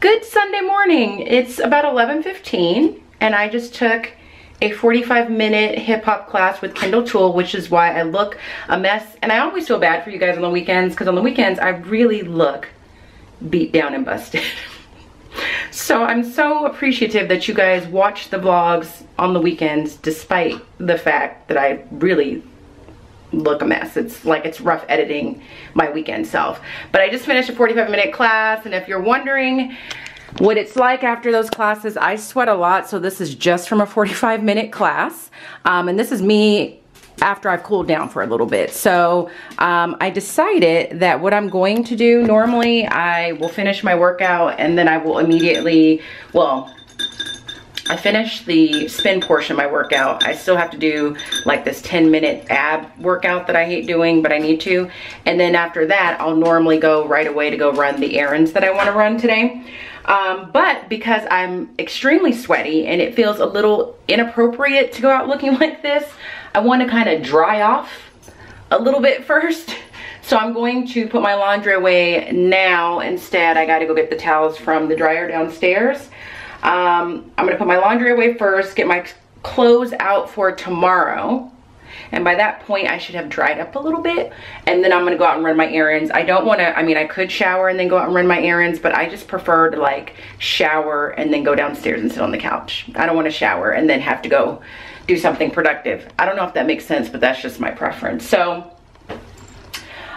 Good Sunday morning. It's about 11:15 and I just took a 45-minute hip-hop class with Kendall Tool, which is why I look a mess. And I always feel bad for you guys on the weekends, because on the weekends I really look beat down and busted. So I'm so appreciative that you guys watch the vlogs on the weekends, despite the fact that I really look a mess. It's like it's rough editing my weekend self. But I just finished a 45-minute class, and if you're wondering what it's like after those classes, I sweat a lot, so this is just from a 45-minute class. And this is me after I've cooled down for a little bit. So I decided that what I'm going to do, normally I will finish my workout and then I will immediately, well, I finished the spin portion of my workout. I still have to do like this 10-minute ab workout that I hate doing, but I need to. And then after that, I'll normally go right away to go run the errands that I want to run today. But because I'm extremely sweaty and it feels a little inappropriate to go out looking like this, I want to kind of dry off a little bit first. So I'm going to put my laundry away now. Instead, I got to go get the towels from the dryer downstairs. I'm gonna put my laundry away first, get my clothes out for tomorrow, and by that point I should have dried up a little bit, and then I'm gonna go out and run my errands. I don't want to, I mean, I could shower and then go out and run my errands, but I just prefer to like shower and then go downstairs and sit on the couch. I don't want to shower and then have to go do something productive. I don't know if that makes sense, but that's just my preference. So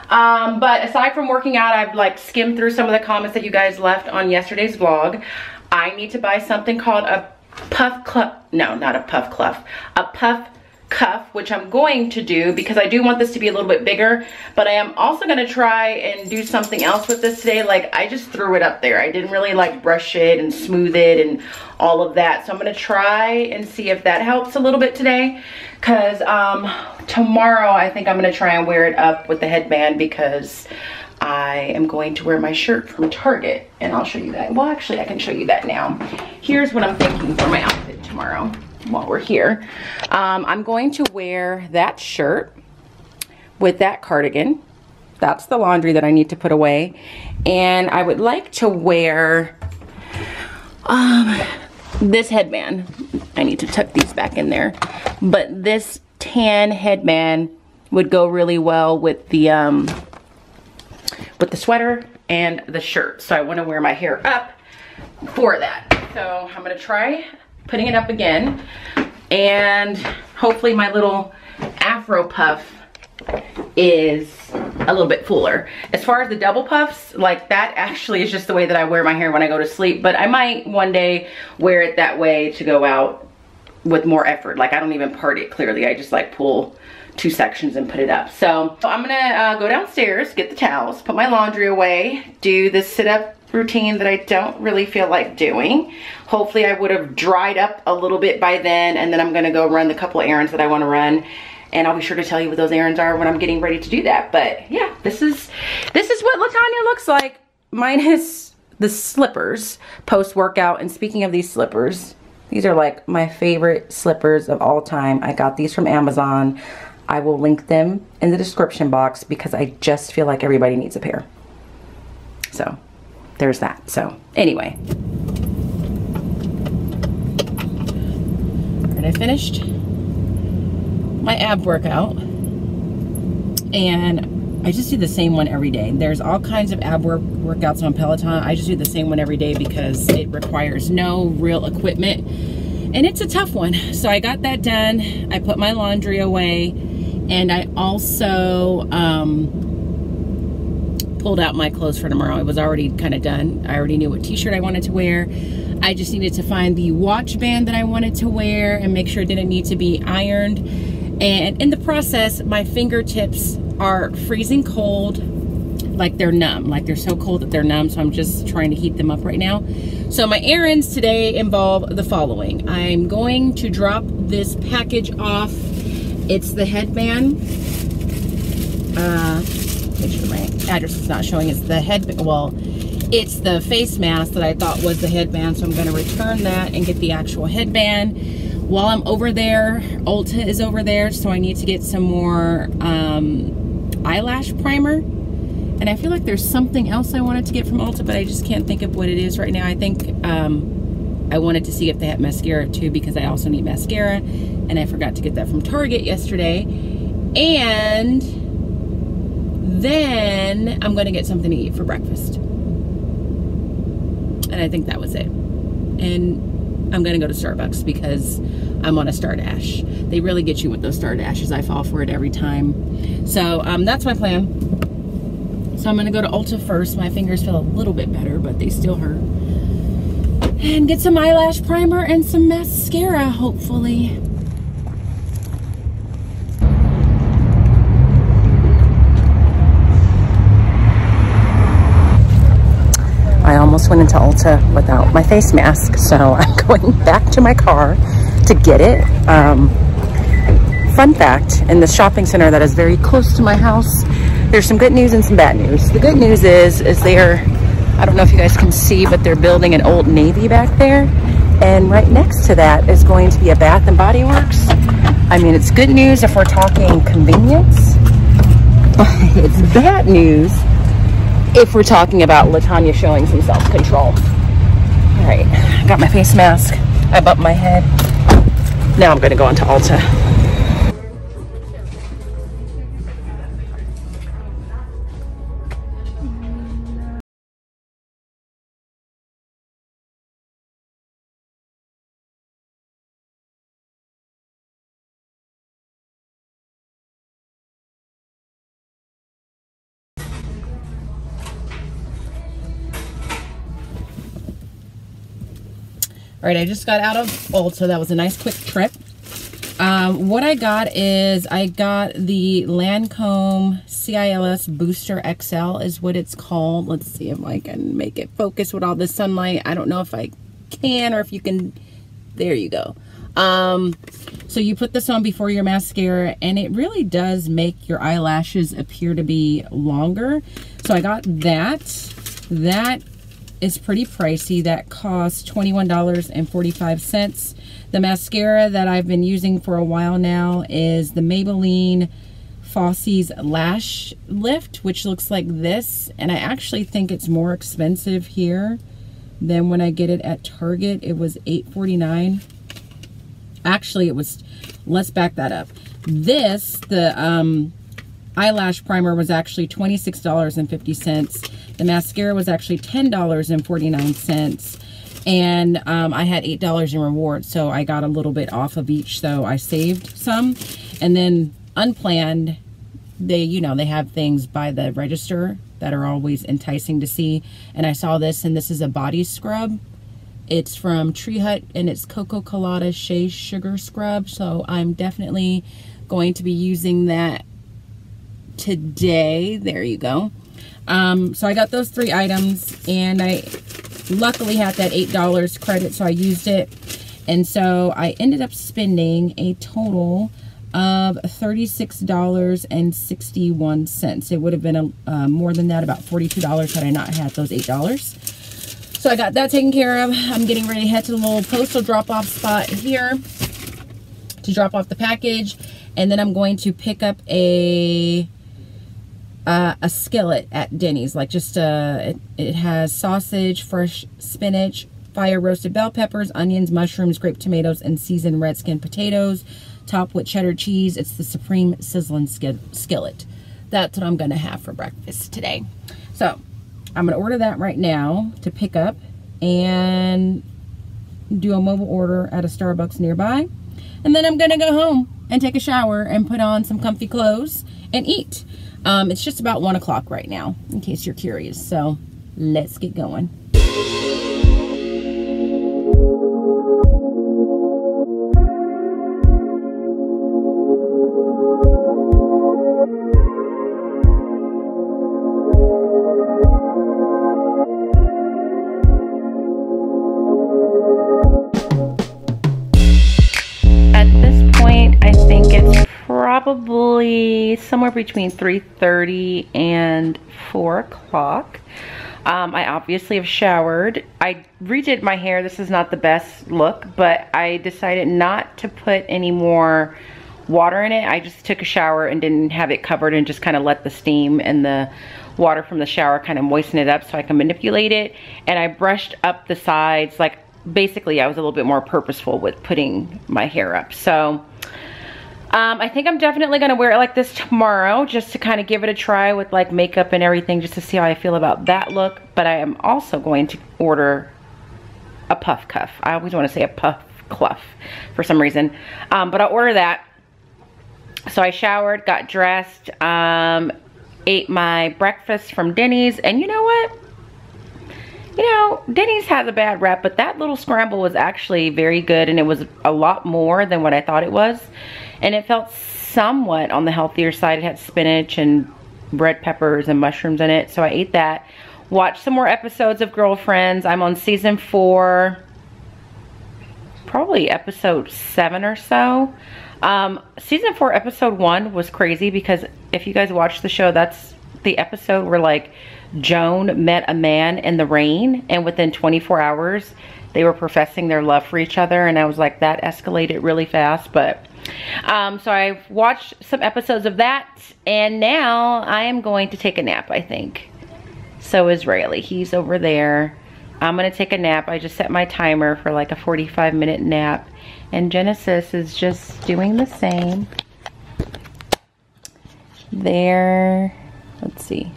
but aside from working out, I've like skimmed through some of the comments that you guys left on yesterday's vlog. I need to buy something called a puff cuff. No, not a puff cuff. A puff cuff, which I'm going to do because I do want this to be a little bit bigger. But I am also going to try and do something else with this today. Like, I just threw it up there. I didn't really like brush it and smooth it and all of that. So I'm going to try and see if that helps a little bit today. Because tomorrow I think I'm going to try and wear it up with the headband, because I am going to wear my shirt from Target, and I'll show you that. Well, actually, I can show you that now. Here's what I'm thinking for my outfit tomorrow while we're here. I'm going to wear that shirt with that cardigan. That's the laundry that I need to put away. And I would like to wear this headband. I need to tuck these back in there. But this tan headband would go really well with the sweater and the shirt. So I want to wear my hair up for that. So I'm going to try putting it up again, and hopefully my little afro puff is a little bit fuller. As far as the double puffs, like that actually is just the way that I wear my hair when I go to sleep, but I might one day wear it that way to go out with more effort. Like, I don't even part it clearly. I just like pull two sections and put it up. So I'm gonna go downstairs, get the towels, put my laundry away, do this sit-up routine that I don't really feel like doing. Hopefully I would have dried up a little bit by then, and then I'm gonna go run the couple of errands that I want to run, and I'll be sure to tell you what those errands are when I'm getting ready to do that. But yeah, this is what latawnya looks like, minus the slippers post-workout. And speaking of these slippers, these are like my favorite slippers of all time. I got these from Amazon. I will link them in the description box because I just feel like everybody needs a pair. So there's that. So anyway, I finished my ab workout, and I just do the same one every day. There's all kinds of ab workouts on Peloton. I just do the same one every day because it requires no real equipment, and it's a tough one. So I got that done. I put my laundry away, and I also pulled out my clothes for tomorrow. It was already kind of done. I already knew what t-shirt I wanted to wear. I just needed to find the watch band that I wanted to wear and make sure it didn't need to be ironed. And in the process, my fingertips are freezing cold, like they're numb, like they're so cold that they're numb. So I'm just trying to heat them up right now. So my errands today involve the following. I'm going to drop this package off. It's the headband. Make sure my address is not showing. It's the headband. Well, it's the face mask that I thought was the headband. So I'm going to return that and get the actual headband. While I'm over there, Ulta is over there. So I need to get some more eyelash primer. And I feel like there's something else I wanted to get from Ulta, but I just can't think of what it is right now. I think I wanted to see if they had mascara too, because I also need mascara, and I forgot to get that from Target yesterday. And then I'm gonna get something to eat for breakfast. And I think that was it. And I'm gonna go to Starbucks because I'm on a Star Dash. They really get you with those Star Dashes. I fall for it every time. So that's my plan. So I'm gonna go to Ulta first. My fingers feel a little bit better, but they still hurt. And get some eyelash primer and some mascara, hopefully. I almost went into Ulta without my face mask, so I'm going back to my car to get it. Fun fact, in the shopping center that is very close to my house, there's some good news and some bad news. The good news is they're, I don't know if you guys can see, but they're building an Old Navy back there. And right next to that is going to be a Bath and Body Works. I mean, it's good news if we're talking convenience, but it's bad news if we're talking about latawnya showing some self-control. All right, I got my face mask. I bumped my head. Now I'm gonna go into Ulta. All right, I just got out of Ulta. That was a nice quick trip. What I got is I got the Lancome CILS Booster XL is what it's called. Let's see if I can make it focus with all this sunlight. I don't know if I can or if you can. There you go. So you put this on before your mascara, and it really does make your eyelashes appear to be longer. So I got that. That is pretty pricey. That costs $21.45. The mascara that I've been using for a while now is the Maybelline Fossey's Lash Lift, which looks like this, and I actually think it's more expensive here than when I get it at Target. It was $8.49. Actually, it was, let's back that up. This, the eyelash primer was actually $26.50. The mascara was actually $10.49. And I had $8 in rewards, so I got a little bit off of each, so I saved some. And then unplanned, they, you know, they have things by the register that are always enticing to see. And I saw this, and this is a body scrub. It's from Tree Hut, and it's Cocoa Colada Shea Sugar Scrub. So I'm definitely going to be using that today. There you go. So I got those 3 items, and I luckily had that $8 credit, so I used it. And so I ended up spending a total of $36.61. It would have been more than that, about $42 had I not had those $8. So I got that taken care of. I'm getting ready to head to the little postal drop-off spot here to drop off the package. And then I'm going to pick up a skillet at Denny's. Like just it has sausage, fresh spinach, fire roasted bell peppers, onions, mushrooms, grape tomatoes, and seasoned red skin potatoes, topped with cheddar cheese. It's the Supreme Sizzling Skillet. That's what I'm gonna have for breakfast today. So I'm gonna order that right now to pick up and do a mobile order at a Starbucks nearby. And then I'm gonna go home and take a shower and put on some comfy clothes and eat. It's just about 1 o'clock right now, in case you're curious. So let's get going. Probably somewhere between 3:30 and 4 o'clock. I obviously have showered. I redid my hair. This is not the best look, but I decided not to put any more water in it. I just took a shower and didn't have it covered and just kind of let the steam and the water from the shower kind of moisten it up so I can manipulate it. And I brushed up the sides. Like, basically I was a little bit more purposeful with putting my hair up. So I think I'm definitely gonna wear it like this tomorrow, just to kind of give it a try with like makeup and everything, just to see how I feel about that look. But I am also going to order a puff cuff. I always want to say a puff cluff for some reason, but I'll order that. So I showered, got dressed, ate my breakfast from Denny's, and you know what? You know, Denny's has a bad rep, but that little scramble was actually very good, and it was a lot more than what I thought it was. And it felt somewhat on the healthier side. It had spinach and red peppers and mushrooms in it. So I ate that. Watched some more episodes of Girlfriends. I'm on season 4, probably episode 7 or so. Season 4, episode 1 was crazy because if you guys watch the show, that's the episode where like Joan met a man in the rain, and within 24 hours they were professing their love for each other. And I was like, that escalated really fast. But so I've watched some episodes of that, and now I am going to take a nap, I think. So is Rayleigh. He's over there. I'm gonna take a nap. I just set my timer for like a 45-minute nap, and Genesis is just doing the same. There, let's see.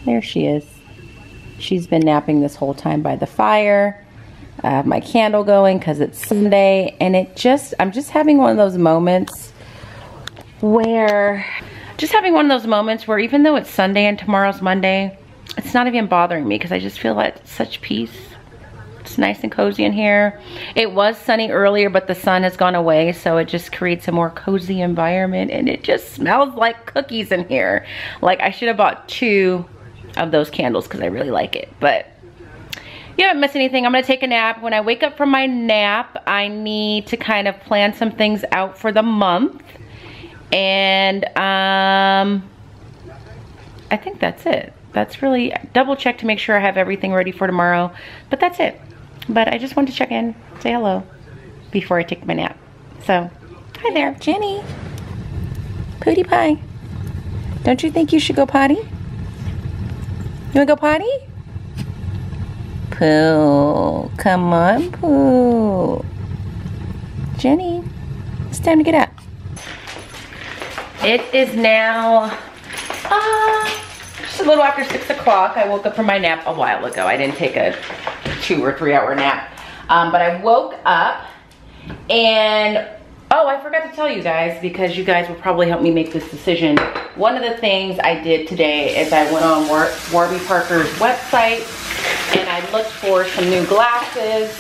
There she is. She's been napping this whole time by the fire. I have my candle going because it's Sunday, and I'm just having one of those moments where, even though it's Sunday and tomorrow's Monday, it's not even bothering me because I just feel like such peace. It's nice and cozy in here. It was sunny earlier, but the sun has gone away, so it just creates a more cozy environment, and it just smells like cookies in here. Like, I should have bought 2 of those candles because I really like it, but you haven't missed anything. I'm gonna take a nap. When I wake up from my nap, I need to kind of plan some things out for the month, and I think that's it. That's really, double check to make sure I have everything ready for tomorrow, but that's it. But I just wanted to check in, say hello before I take my nap. So, hi there, Jenny. Pootie pie. Don't you think you should go potty? You wanna go potty? Pooh, come on, Pooh. Jenny, it's time to get up. It is now just a little after 6 o'clock. I woke up from my nap a while ago. I didn't take a 2 or 3 hour nap, but I woke up and, oh, I forgot to tell you guys, because you guys will probably help me make this decision. One of the things I did today is I went on Warby Parker's website and I looked for some new glasses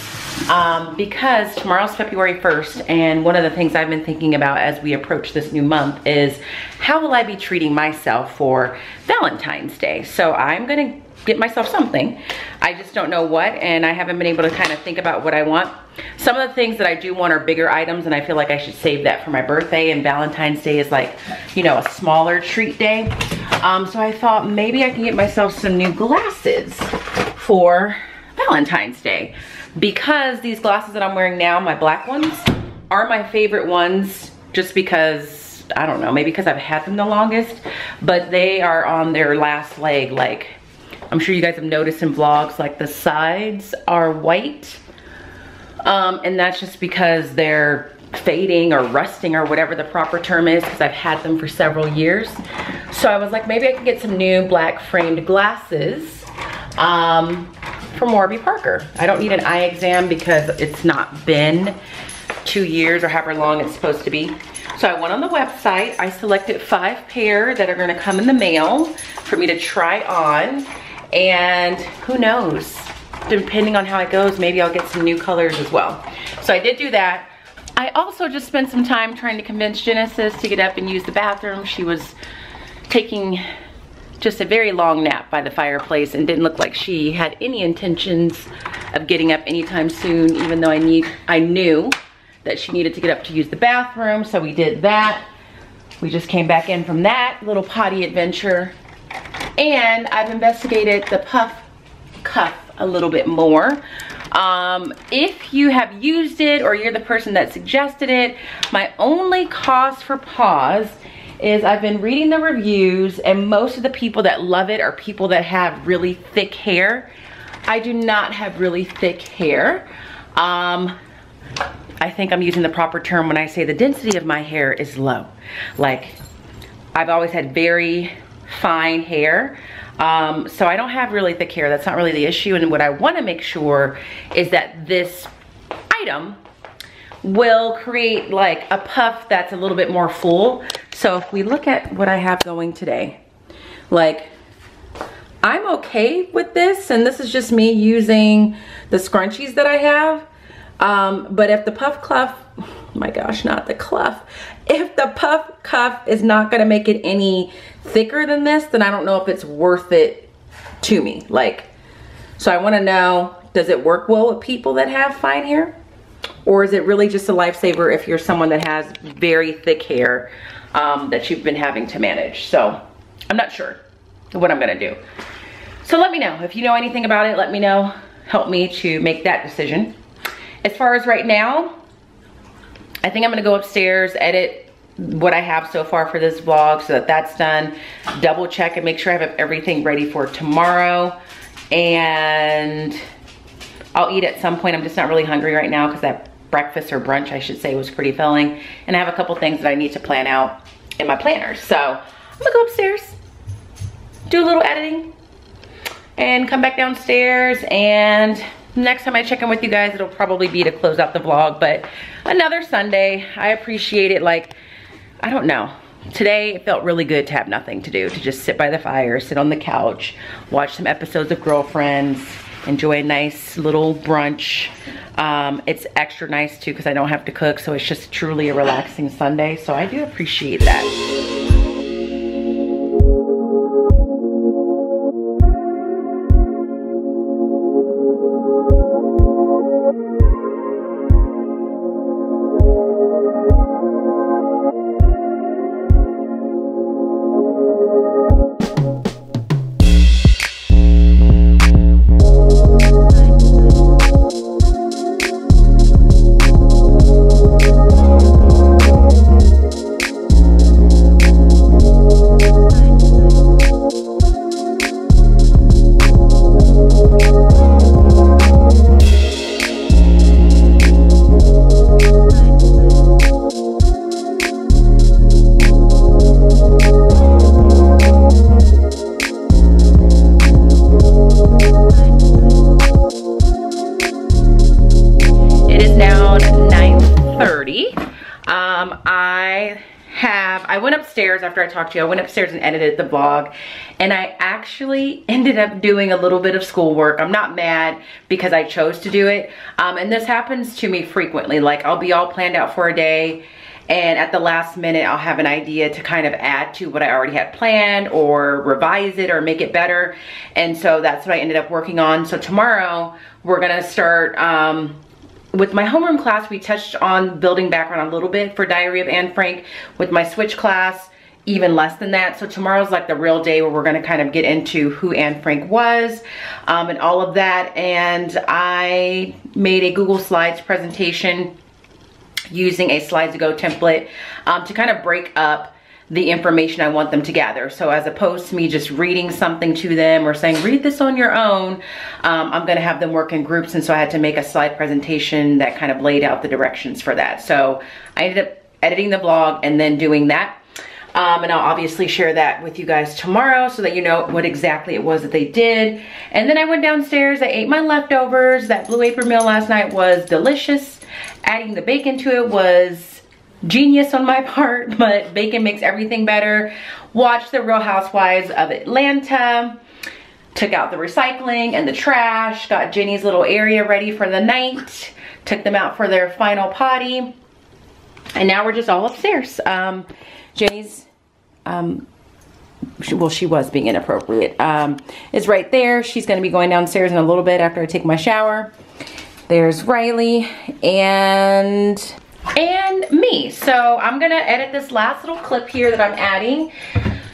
because tomorrow's February 1st, and one of the things I've been thinking about as we approach this new month is how will I be treating myself for Valentine's Day. So I'm gonna get myself something. I just don't know what, and I haven't been able to kind of think about what I want. Some of the things that I do want are bigger items, and I feel like I should save that for my birthday, and Valentine's Day is like, you know, a smaller treat day. So I thought maybe I can get myself some new glasses for Valentine's Day, because these glasses that I'm wearing now, my black ones, are my favorite ones, just because, I don't know, maybe because I've had them the longest, but they are on their last leg. Like, I'm sure you guys have noticed in vlogs, like the sides are white, and that's just because they're fading or rusting or whatever the proper term is, because I've had them for several years. So I was like, maybe I can get some new black framed glasses from Warby Parker. I don't need an eye exam because it's not been 2 years or however long it's supposed to be. So I went on the website, I selected 5 pair that are gonna come in the mail for me to try on, and who knows, depending on how it goes, maybe I'll get some new colors as well. So I did do that. I also just spent some time trying to convince Genesis to get up and use the bathroom. She was taking just a very long nap by the fireplace and didn't look like she had any intentions of getting up anytime soon, even though I knew that she needed to get up to use the bathroom. So we did that. We just came back in from that little potty adventure, and I've investigated the puff cuff a little bit more. If you have used it or you're the person that suggested it, my only cause for pause is I've been reading the reviews, and most of the people that love it are people that have really thick hair. I do not have really thick hair. I think I'm using the proper term when I say the density of my hair is low. Like, I've always had very fine hair. So I don't have really thick hair. That's not really the issue. And what I want to make sure is that this item will create like a puff that's a little bit more full. So if we look at what I have going today, like, I'm okay with this, and this is just me using the scrunchies that I have. But if the puff cuff, oh my gosh, not the cuff. If the puff cuff is not gonna make it any thicker than this, then I don't know if it's worth it to me. Like, so I wanna know, does it work well with people that have fine hair? Or is it really just a lifesaver if you're someone that has very thick hair that you've been having to manage? So I'm not sure what I'm gonna do. So let me know. If you know anything about it, let me know. Help me to make that decision. As far as right now, I think I'm gonna go upstairs, edit what I have so far for this vlog so that that's done. Double check and make sure I have everything ready for tomorrow. And I'll eat at some point. I'm just not really hungry right now because that breakfast or brunch, I should say, was pretty filling. And I have a couple things that I need to plan out in my planner. So I'm gonna go upstairs, do a little editing, and come back downstairs. And next time I check in with you guys, it'll probably be to close out the vlog. But another Sunday, I appreciate it. Like, I don't know. Today it felt really good to have nothing to do, to just sit by the fire, sit on the couch, watch some episodes of Girlfriends, enjoy a nice little brunch. It's extra nice too because I don't have to cook, so it's just truly a relaxing Sunday. So I do appreciate that. I went upstairs after I talked to you. I went upstairs and edited the vlog, and I actually ended up doing a little bit of schoolwork. I'm not mad because I chose to do it. And this happens to me frequently. Like, I'll be all planned out for a day, and at the last minute I'll have an idea to kind of add to what I already had planned or revise it or make it better. And so that's what I ended up working on. So tomorrow we're gonna start with my homeroom class. We touched on building background a little bit for Diary of Anne Frank. With my switch class, even less than that. So tomorrow's like the real day where we're gonna kind of get into who Anne Frank was and all of that. And I made a Google Slides presentation using a Slides to Go template to kind of break up the information I want them to gather. So as opposed to me just reading something to them or saying, read this on your own, I'm gonna have them work in groups. And so I had to make a slide presentation that kind of laid out the directions for that. So I ended up editing the vlog and then doing that. And I'll obviously share that with you guys tomorrow so that you know what exactly it was that they did. And then I went downstairs, I ate my leftovers. That Blue Apron meal last night was delicious. Adding the bacon to it was genius on my part, but bacon makes everything better. Watched the Real Housewives of Atlanta. Took out the recycling and the trash. Got Jenny's little area ready for the night. Took them out for their final potty. And now we're just all upstairs. Jenny's, well, she was being inappropriate, is right there. She's gonna be going downstairs in a little bit after I take my shower. There's Riley and me. So I'm gonna edit this last little clip here that I'm adding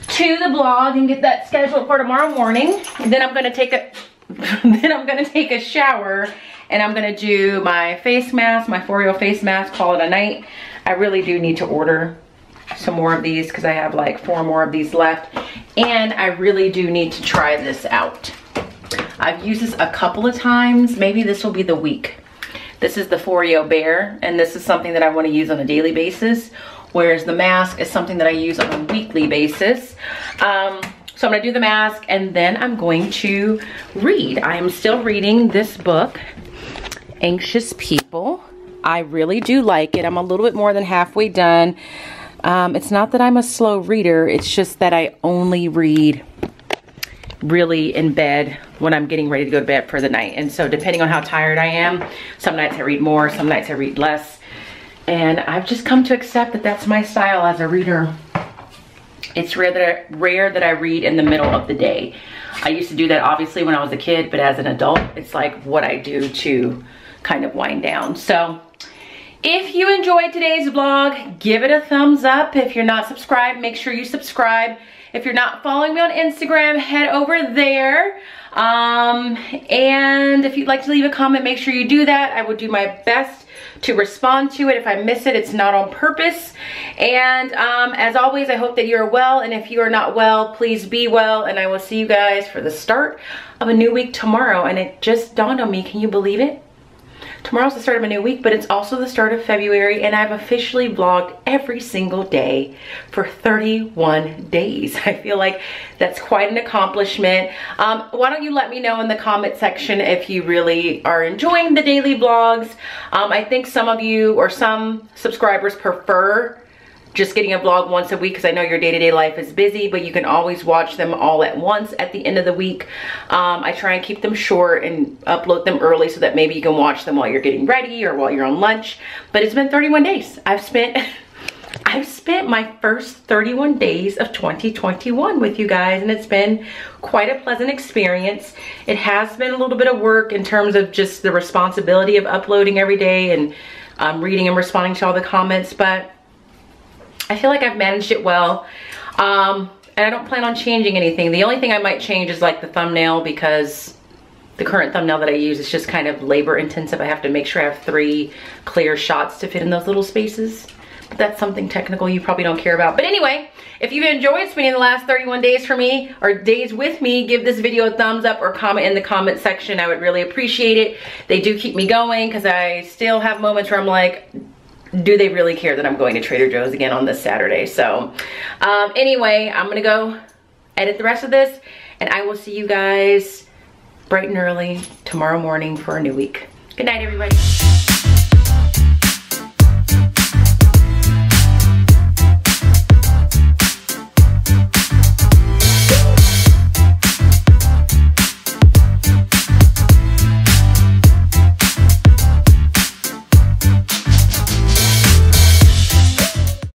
to the blog and get that scheduled for tomorrow morning. And then I'm gonna take a shower And I'm gonna do my face mask, my Foothill face mask, call it a night. I really do need to order some more of these because I have like 4 more of these left. And I really do need to try this out. I've used this a couple of times. Maybe this will be the week. This is the Foothill Bear, and this is something that I want to use on a daily basis, whereas the mask is something that I use on a weekly basis. So I'm gonna do the mask, and then I'm going to read. I am still reading this book, Anxious People. I really do like it. I'm a little bit more than halfway done. It's not that I'm a slow reader, it's just that I only read really in bed when I'm getting ready to go to bed for the night. And so depending on how tired I am, some nights I read more, some nights I read less. And I've just come to accept that that's my style as a reader. It's rare that I read in the middle of the day. I used to do that obviously when I was a kid, but as an adult, it's like what I do to kind of wind down. So if you enjoyed today's vlog, give it a thumbs up. If you're not subscribed, make sure you subscribe. If you're not following me on Instagram, head over there. And if you'd like to leave a comment, make sure you do that. I will do my best to respond to it. If I miss it, it's not on purpose. And as always, I hope that you're well. And if you are not well, please be well. And I will see you guys for the start of a new week tomorrow. And it just dawned on me, can you believe it? Tomorrow's the start of a new week, but it's also the start of February, and I've officially vlogged every single day for 31 days. I feel like that's quite an accomplishment. Why don't you let me know in the comment section if you really are enjoying the daily vlogs. I think some of you or some subscribers prefer just getting a vlog once a week because I know your day-to-day life is busy, but you can always watch them all at once at the end of the week. I try and keep them short and upload them early so that maybe you can watch them while you're getting ready or while you're on lunch. But it's been 31 days. I've spent my first 31 days of 2021 with you guys, and it's been quite a pleasant experience. It has been a little bit of work in terms of just the responsibility of uploading every day and reading and responding to all the comments, but I feel like I've managed it well. And I don't plan on changing anything. The only thing I might change is like the thumbnail, because the current thumbnail that I use is just kind of labor intensive. I have to make sure I have 3 clear shots to fit in those little spaces. But that's something technical you probably don't care about. But anyway, if you've enjoyed spending the last 31 days for me, or days with me, give this video a thumbs up or comment in the comment section. I would really appreciate it. They do keep me going because I still have moments where I'm like, do they really care that I'm going to Trader Joe's again on this Saturday? So anyway, I'm gonna go edit the rest of this, and I will see you guys bright and early tomorrow morning for a new week. Good night, everybody.